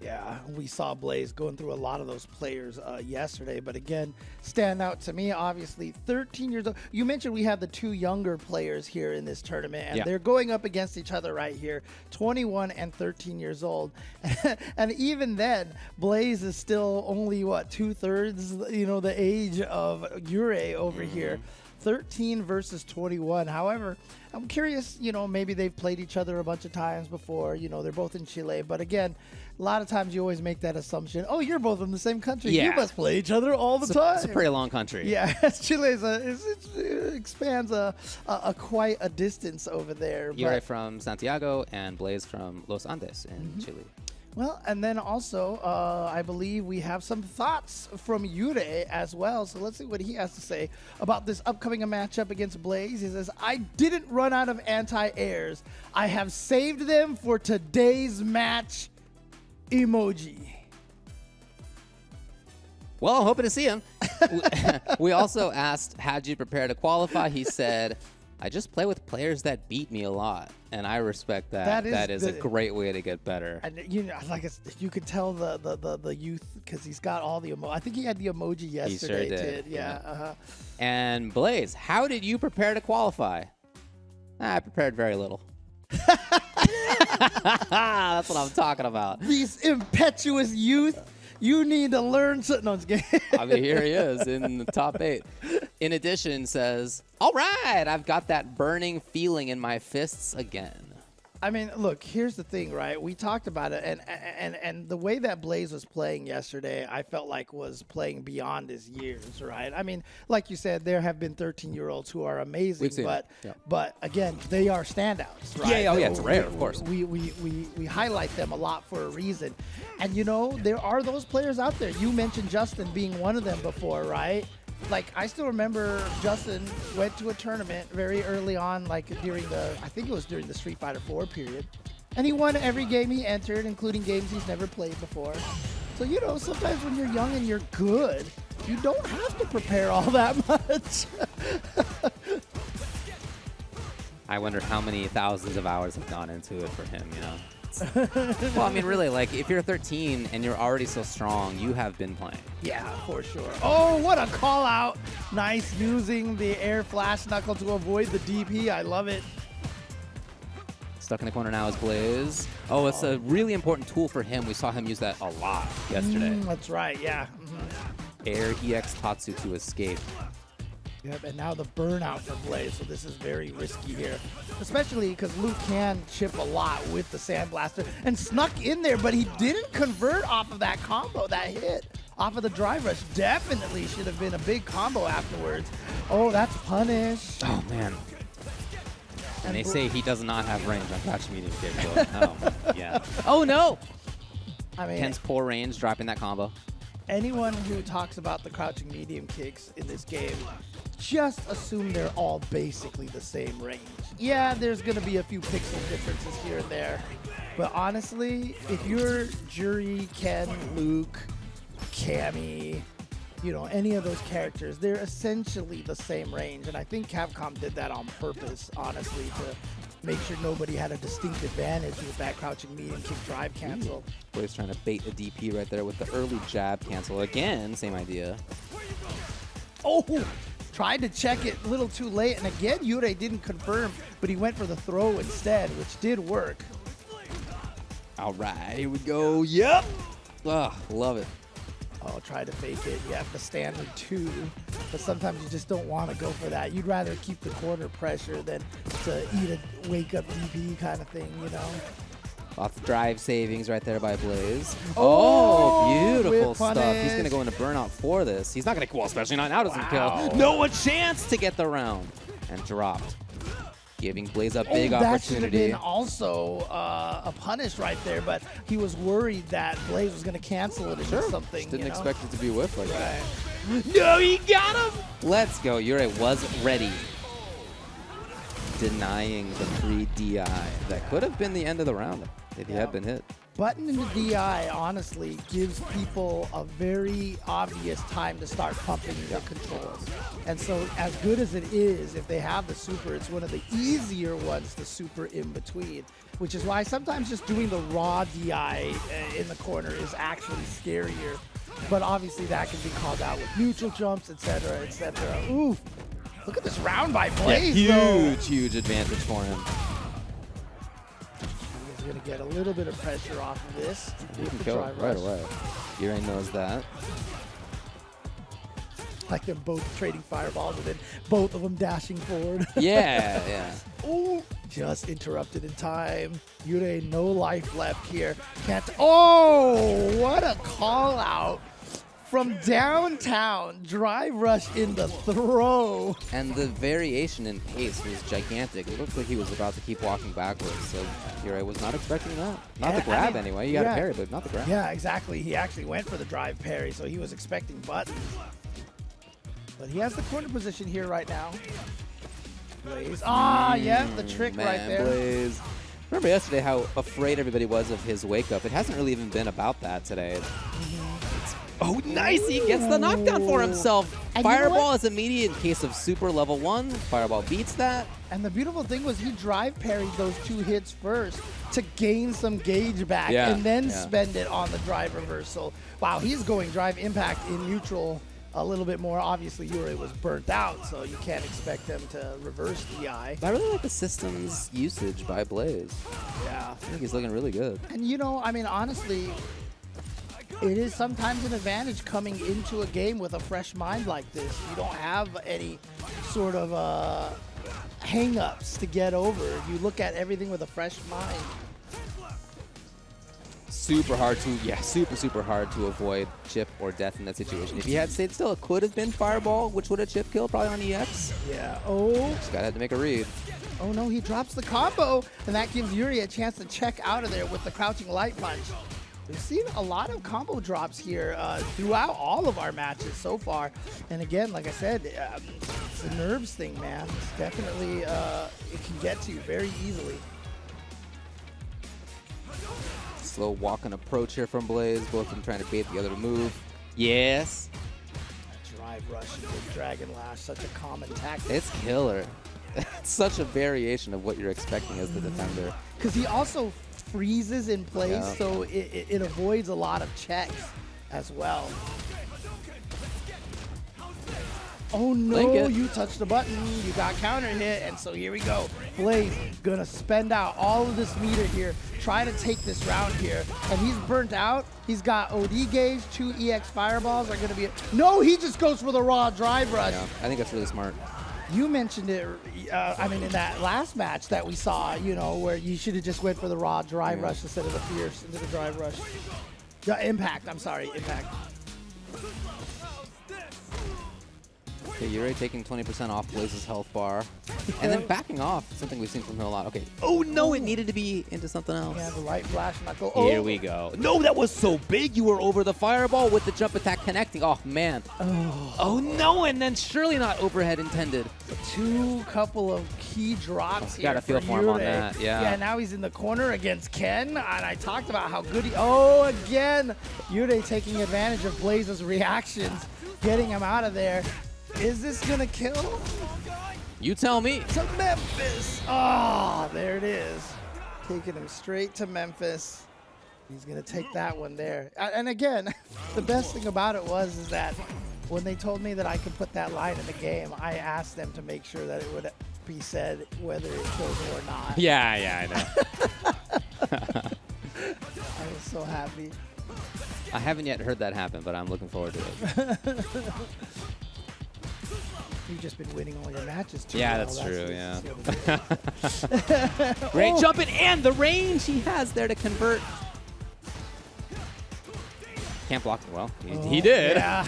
Yeah, we saw Blaze going through a lot of those players yesterday. But again, stand out to me, obviously, 13 years old. You mentioned we have the two younger players here in this tournament, and they're going up against each other right here, 21 and 13 years old. And even then, Blaze is still only, what, 2/3, you know, the age of Yurei over here. 13 versus 21. However, I'm curious, you know, maybe they've played each other a bunch of times before. You know, they're both in Chile. But again, a lot of times you always make that assumption. Oh, you're both in the same country. Yeah. You must play each other all the time. It's a pretty long country. Yeah, Chile it expands quite a distance over there. Yurei from Santiago and Blaze from Los Andes in Chile. Well, and then also, I believe we have some thoughts from Yurei as well. So let's see what he has to say about this upcoming matchup against Blaze. He says, I didn't run out of anti-airs. I have saved them for today's match. Emoji. Well, I'm hoping to see him. We also asked, how'd you prepare to qualify? He said, I just play with players that beat me a lot, and I respect that. That is a great way to get better. And you know, like you could tell the youth because he's got all the I think he had the emoji yesterday. He sure did. Yeah. And Blaze, how did you prepare to qualify? I prepared very little. That's what I'm talking about. These impetuous youth. You need to learn something. No, I mean, here he is in the top 8. In addition, says, all right, I've got that burning feeling in my fists again. I mean, look, here's the thing, right? We talked about it, and the way that Blaze was playing yesterday, I felt like was playing beyond his years, right? I mean, like you said, there have been 13-year-olds who are amazing, but again, they are standouts, right? Yeah, it's rare, of course. We highlight them a lot for a reason. And, you know, there are those players out there. You mentioned Justin being one of them before, right? Like, I still remember Justin went to a tournament very early on, like during I think it was during the Street Fighter 4 period. And he won every game he entered, including games he's never played before. So, you know, sometimes when you're young and you're good, you don't have to prepare all that much. I wonder how many thousands of hours have gone into it for him, you know? Well, I mean, really, like, if you're 13 and you're already so strong, you have been playing. Yeah, for sure. Oh, what a call out. Nice using the air flash knuckle to avoid the DP. I love it. Stuck in the corner now is Blaze. Oh, it's a really important tool for him. We saw him use that a lot yesterday. That's right, yeah. Air EX Tatsu to escape. Yep, and now the burnout for Blaze, so this is very risky here. Especially because Luke can chip a lot with the Sandblaster and snuck in there, but he didn't convert off of that combo, that hit. Off of the drive rush. Definitely should have been a big combo afterwards. Oh, that's punish. Oh, man. And they say he does not have range on crouch medium kick. So, oh, yeah. Oh, no! I mean, Ken's poor range, dropping that combo. Anyone who talks about the crouching medium kicks in this game, just assume they're all basically the same range. Yeah, there's going to be a few pixel differences here and there. But honestly, if you're Yurei, Ken, Luke, Cammy, you know, any of those characters, they're essentially the same range. And I think Capcom did that on purpose, honestly, to make sure nobody had a distinct advantage with that crouching medium kick drive cancel. Blaze trying to bait a DP right there with the early jab cancel. Again, same idea. Oh! Tried to check it a little too late, and again, Yurei didn't confirm, but he went for the throw instead, which did work. All right, here we go. Yep. Ugh, love it. Oh, try to fake it. You have the standard 2, but sometimes you just don't want to go for that. You'd rather keep the corner pressure than to eat a wake-up DP kind of thing, you know? Lots of drive savings right there by Blaze. Oh, beautiful stuff. He's going to go into burnout for this. He's not going to, well, especially not now doesn't kill. No a chance to get the round. And dropped. Giving Blaze a big opportunity. That should have been also a punish right there, but he was worried that Blaze was going to cancel it into something. Just didn't expect it to be whiff like that. No, he got him! Let's go. Yurei was ready. Denying the free DI. That could have been the end of the round if he had been hit. Button into DI, honestly, gives people a very obvious time to start pumping their controls. And so as good as it is, if they have the super, it's one of the easier ones to super in between, which is why sometimes just doing the raw DI in the corner is actually scarier. But obviously that can be called out with neutral jumps, etc., etc. Ooh, look at this round by Blaze, huge advantage for him. Going to get a little bit of pressure off of this. You can kill it right away. Yurei knows that. Like them both trading fireballs and then both of them dashing forward. Yeah. Oh, just interrupted in time. Yurei, no life left here. Can't. Oh, what a call out. From downtown, drive rush in the throw. And the variation in pace was gigantic. It looked like he was about to keep walking backwards, so Yurei was not expecting that. Not the grab anyway. You got to parry, but not the grab. Yeah, exactly. He actually went for the drive parry, so he was expecting buttons. But he has the corner position here right now. Blaze. The trick right there. Blaze. Remember yesterday how afraid everybody was of his wake up? It hasn't really even been about that today. Oh, nice! He gets the knockdown for himself. And Fireball is immediate in case of super level 1. Fireball beats that. And the beautiful thing was he drive parried those 2 hits first to gain some gauge back and then spend it on the drive reversal. Wow, he's going drive impact in neutral a little bit more. Obviously, Yurei was burnt out, so you can't expect them to reverse DI. I really like the system's usage by Blaze. Yeah. I think he's looking really good. And you know, I mean, honestly, it is sometimes an advantage coming into a game with a fresh mind like this. You don't have any sort of hang-ups to get over. You look at everything with a fresh mind. Super hard to avoid chip or death in that situation. If he had stayed still, it could have been Fireball, which would have chip killed probably on EX. Yeah. Oh. This guy had to make a read. Oh no, he drops the combo, and that gives Yurei a chance to check out of there with the crouching light punch. We've seen a lot of combo drops here throughout all of our matches so far. And again, like I said, it's a nerves thing, man. It's definitely, it can get to you very easily. Slow walk and approach here from Blaze. Both of them trying to bait the other to move. Yes. Drive rush and big dragon lash, such a common tactic. It's killer. It's such a variation of what you're expecting as the defender. Because he also freezes in place, so it avoids a lot of checks as well. Oh no, you touched the button, you got counter hit, and so here we go. Blaze gonna spend out all of this meter here, try to take this round here, and he's burnt out. He's got OD gauge, 2 EX fireballs are gonna be, no, he just goes for the raw drive rush. Yeah, I think that's really smart. You mentioned it, I mean, in that last match that we saw, you know, where you should have just went for the raw drive rush instead of the fierce into the drive rush. Impact, I'm sorry, impact. Okay, Yurei taking 20% off Blaze's health bar. And then backing off, something we've seen from him a lot. Okay. Oh no, it needed to be into something else. Yeah, the light flash knuckle. Here we go. No, that was so big. You were over the fireball with the jump attack connecting. Oh, man. Oh no, and then surely not overhead intended. Couple of key drops here. Got to feel for him on that, Yeah, now he's in the corner against Ken, and I talked about how good he... Oh, again, Yurei taking advantage of Blaze's reactions, getting him out of there. Is this going to kill? You tell me. To Memphis. Oh, there it is. Taking him straight to Memphis. He's going to take that one there. And again, the best thing about it is that when they told me that I could put that line in the game, I asked them to make sure that it would be said whether it kills or not. Yeah, I know. I was so happy. I haven't yet heard that happen, but I'm looking forward to it. You've just been winning all your matches too. Yeah, that's true, yeah. Great jumping and the range he has there to convert. Can't block it well. He did. Yeah.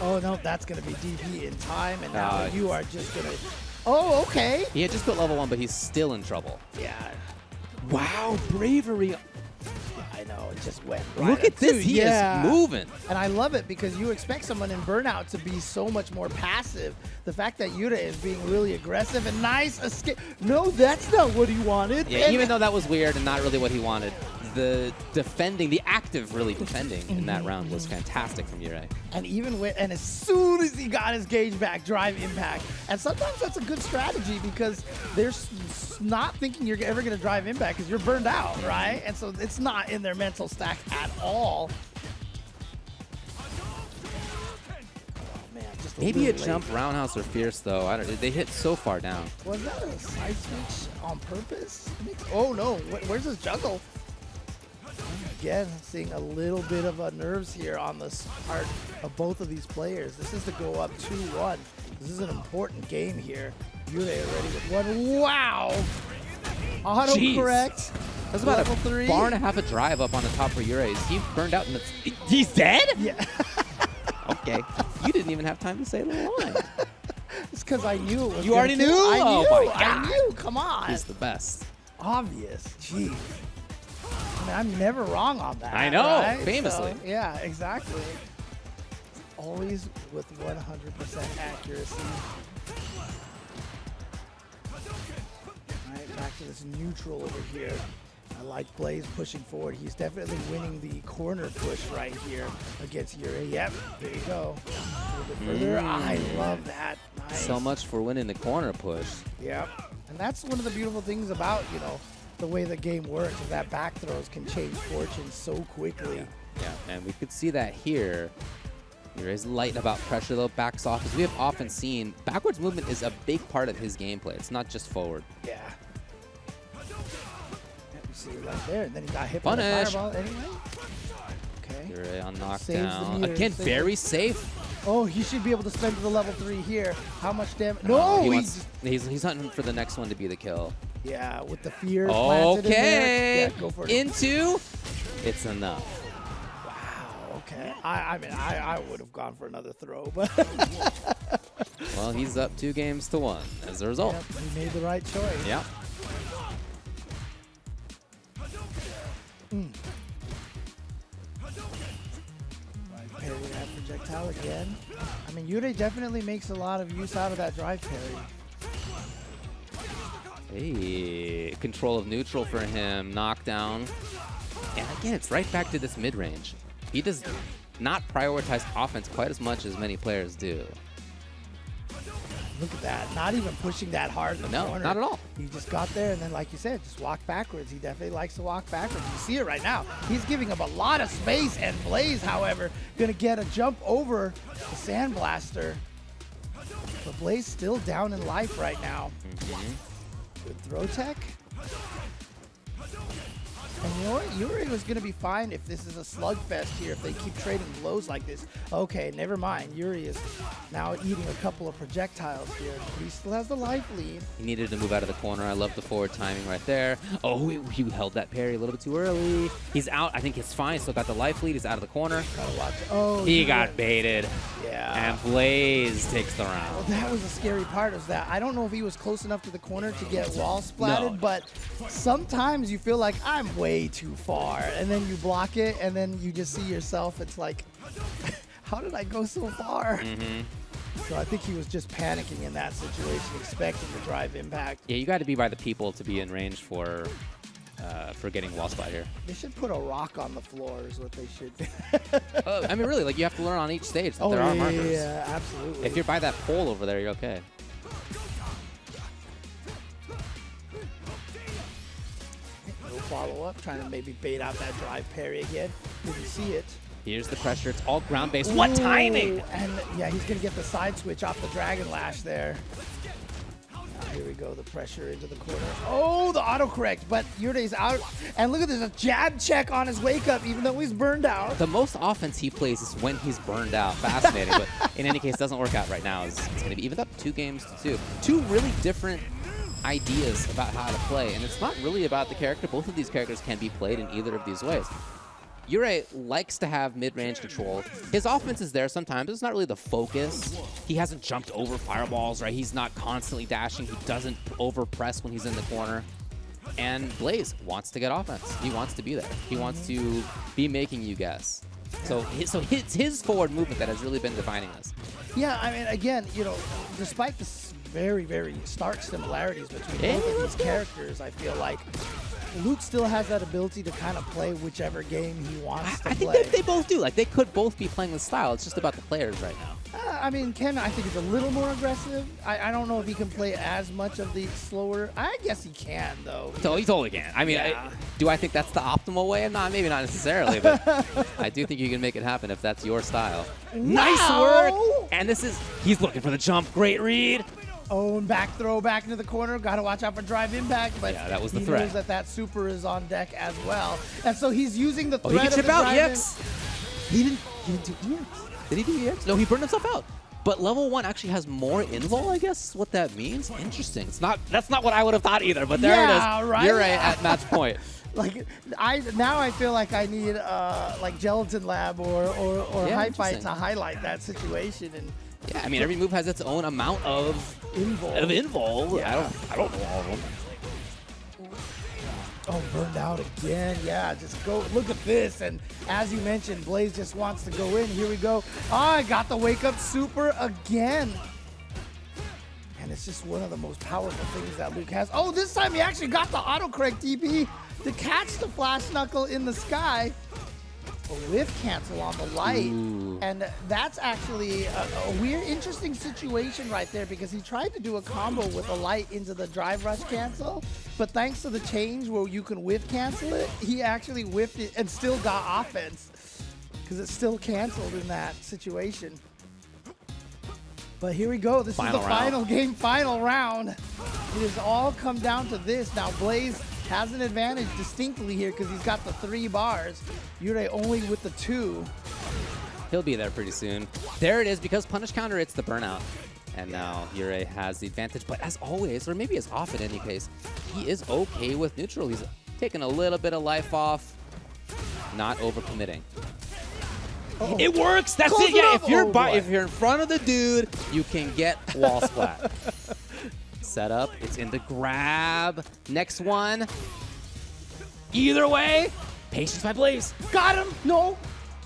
Oh, no, that's going to be DP in time, and now you are just going to... Oh, okay. He had just put level 1, but he's still in trouble. Yeah. Wow, bravery. I know, it just went right. Look at this, he is moving. And I love it because you expect someone in burnout to be so much more passive. The fact that Yurei is being really aggressive and nice escape. No, that's not what he wanted. Yeah, even though that was weird and not really what he wanted, the defending, the active really defending in that round was fantastic from Yurei. And even with, and as soon as he got his gauge back, drive impact. And sometimes that's a good strategy because they're not thinking you're ever going to drive impact because you're burned out, right? And so it's not in their mental stack at all. Maybe a jump roundhouse or fierce though. I don't. They hit so far down. Was that a side switch on purpose? Oh no! Where's his juggle? Again, seeing a little bit of a nerves here on this part of both of these players. This is to go up 2-1. This is an important game here. Yurei already with one. Wow! Auto correct. That was about a bar and a half a drive up on the top for Yurei. He burned out and he's dead? Yeah. Okay. You didn't even have time to say the line. It's because I knew it was. You already knew? Oh my God. I knew. Come on. He's the best. Obvious. Jeez. I mean, I'm never wrong on that. I know. Right? Famously. So, yeah, exactly. Always with 100% accuracy. All right, back to this neutral over here. I like Blaze pushing forward. He's definitely winning the corner push right here against Yurei. Yep, there you go. A little bit further. I love that. Nice. So much for winning the corner push. Yep. And that's one of the beautiful things about, the way the game works is that back throws can change fortunes so quickly. Yeah, and we could see that here. Yurei's light about pressure though, backs off. As we have often seen, backwards movement is a big part of his gameplay. It's not just forward. Yeah. See right there, and then he got hit by the fireball anyway. Okay. Yurei on knockdown. Again, very safe. Oh, he should be able to spend to the level 3 here. How much damage? No, he's hunting for the next one to be the kill. Yeah, with the fear planted in there. Yeah, go for it. Into. It's enough. Wow. Okay. I mean, I would have gone for another throw, but. Well, he's up 2-1 as a result. Yep, he made the right choice. Yeah. Parry that projectile again. I mean, Yurei definitely makes a lot of use out of that drive parry. Hey, control of neutral for him, knockdown. And again, it's right back to this mid-range. He does not prioritize offense quite as much as many players do. Look at that. Not even pushing that hard in the corner. No, not at all. He just got there, and then, like you said, just walk backwards. He definitely likes to walk backwards. You see it right now. He's giving up a lot of space, and Blaze, however, going to get a jump over the Sandblaster. But Blaze still down in life right now. Good throw tech. And you know what? Yurei was going to be fine if this is a slugfest here, if they keep trading blows like this. Okay, never mind. Yurei is now eating a couple of projectiles here. He still has the life lead. He needed to move out of the corner. I love the forward timing right there. Oh, he held that parry a little bit too early. He's out. I think it's fine. Still got the life lead. He's out of the corner. Gotta watch. Oh, he got baited. Yeah. And Blaze takes the round. Well, that was the scary part, is that I don't know if he was close enough to the corner to get wall splatted, but sometimes you feel like I'm way too far, and then you block it, and then you just see yourself. It's like, how did I go so far? So I think he was just panicking in that situation, expecting to drive impact. Yeah, you got to be by the people to be in range for getting wall splat here. They should put a rock on the floor is what they should do. I mean, really, like you have to learn on each stage that there are markers. Yeah, absolutely. If you're by that pole over there, you're okay. No follow-up, trying to maybe bait out that drive parry again. Didn't see it. Here's the pressure. It's all ground-based. What timing! And yeah, he's going to get the side switch off the Dragon Lash there. Here we go, the pressure into the corner. Oh, the autocorrect, but Yurei's out. And look at this, a jab check on his wake up, even though he's burned out. The most offense he plays is when he's burned out. Fascinating, but in any case, doesn't work out right now. It's going to be evened up 2-2. Two really different ideas about how to play, and it's not really about the character. Both of these characters can be played in either of these ways. Yurei likes to have mid-range control. His offense is there sometimes. It's not really the focus. He hasn't jumped over fireballs, right? He's not constantly dashing. He doesn't over-press when he's in the corner. And Blaze wants to get offense. He wants to be there. He wants to be making you guess. So it's his forward movement that has really been defining this. Yeah, I mean, again, you know, despite the very, very stark similarities between both of these characters, I feel like Luke still has that ability to kind of play whichever game he wants to play. I think they both do. Like, they could both be playing the style. It's just about the players right now. I mean, Ken, I think, is a little more aggressive. I don't know if he can play as much of the slower. I guess he can, though. So he totally can. I mean, yeah. Do I think that's the optimal way? Maybe not necessarily, but I do think you can make it happen if that's your style. Wow. Nice work! And he's looking for the jump. Great read. Oh, and back throw back into the corner. Got to watch out for drive impact. But yeah, that was the he threat. knows that super is on deck as well. And so he's using the threat he can of chip the out drive EX. He didn't do EX. Did he do EX? No, he burned himself out. But level 1 actually has more invul, I guess is what that means. Interesting. That's not what I would have thought either, but there it is. Right? Yurei at match point. Like now I feel like I need like Gelatin Lab or High Fight to highlight that situation. And yeah, I mean every move has its own amount of invul. Yeah. I don't know all of them. Oh, burned out again. Yeah, just go. Look at this. And as you mentioned, Blaze just wants to go in. Here we go. Oh, I got the wake up super again. And it's just one of the most powerful things that Luke has. Oh, this time he actually got the autocorrect DP to catch the flash knuckle in the sky. A whiff cancel on the light. Ooh. And that's actually a weird, interesting situation right there because he tried to do a combo with a light into the drive rush cancel, but thanks to the change where you can whiff cancel it, he actually whiffed it and still got offense because it's still canceled in that situation. But here we go. This is the final game, final round. It has all come down to this. Now Blaze has an advantage distinctly here because he's got the 3 bars. Yurei only with the 2. He'll be there pretty soon. There it is. Because punish counter, it's the burnout. And now Yurei has the advantage. But as always, or maybe as often in any case, he is okay with neutral. He's taking a little bit of life off, not overcommitting. Uh-oh. It works. That's Close it. Yeah, it if you're in front of the dude, you can get wall splat. Set up. It's in the grab. Next one. Either way, patience by Blaze. Got him. No.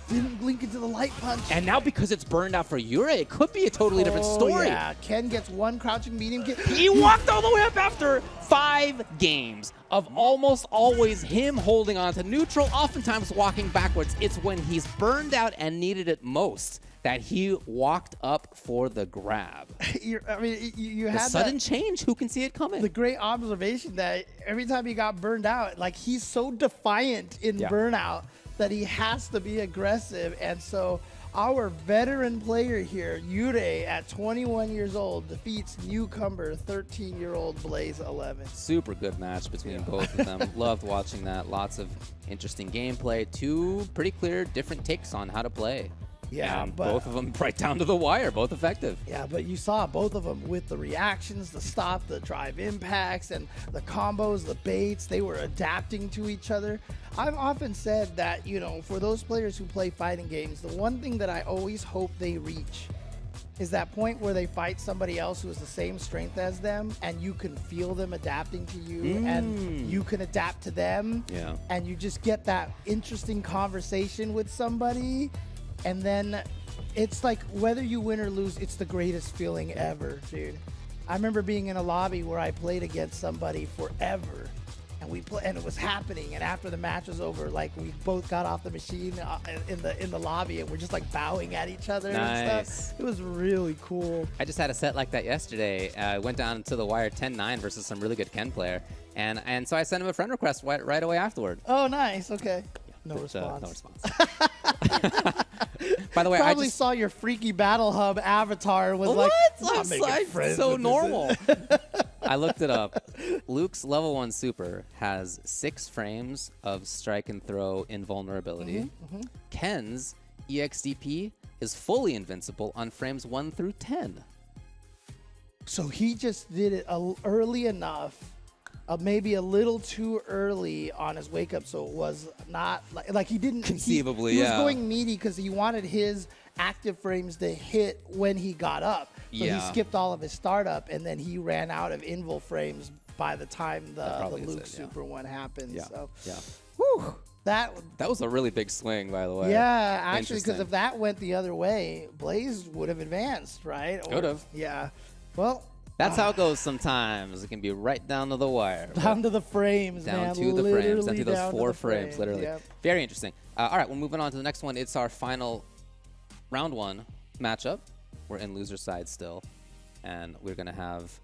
Didn't blink into the light punch. And now because it's burned out for Yurei, it could be a totally different story. Yeah, Ken gets 1 crouching medium kick. He walked all the way up after 5 games of almost always him holding on to neutral, oftentimes walking backwards. It's when he's burned out and needed it most that he walked up for the grab. I mean, you had a sudden change. Who can see it coming? The great observation that every time he got burned out, like he's so defiant in burnout that he has to be aggressive. And so our veteran player here, Yurei, at 21 years old, defeats newcomer 13-year-old Blaz11. Super good match between both of them. Loved watching that. Lots of interesting gameplay. 2 pretty clear different takes on how to play. Yeah, and but both of them right down to the wire, both effective. Yeah, but you saw both of them with the reactions, the stop, the drive impacts, and the combos, the baits. They were adapting to each other. I've often said that, you know, for those players who play fighting games, the one thing that I always hope they reach is that point where they fight somebody else who is the same strength as them, and you can feel them adapting to you, and you can adapt to them, and you just get that interesting conversation with somebody. And then it's like whether you win or lose, it's the greatest feeling ever, dude. I remember being in a lobby where I played against somebody forever, and it was happening. And after the match was over, like we both got off the machine in the lobby, and we're just like bowing at each other and stuff. It was really cool. I just had a set like that yesterday. I went down to the wire 10-9 versus some really good Ken player, and so I sent him a friend request right away afterward. Oh, nice. Okay. No response. No response. By the way, I just saw your freaky Battle Hub avatar was like, I'm so normal. I looked it up. Luke's level 1 super has 6 frames of strike and throw invulnerability. Ken's EXDP is fully invincible on frames 1 through 10. So he just did it early enough. Maybe a little too early on his wake up, so it was not like he didn't conceivably. He was going meaty because he wanted his active frames to hit when he got up. So he skipped all of his startup, and then he ran out of invul frames by the time the Luke Super one happened. So, whew, that was a really big swing, by the way. Yeah, actually, because if that went the other way, Blaze would have advanced, right? Would have. Yeah. Well, That's how it goes sometimes. It can be right down to the wire. Down to the frames, down man. to the frames. Down to those down 4 to frames, literally. Yep. Very interesting. All right, we're moving on to the next one. It's our final round 1 matchup. We're in loser side still. And we're going to have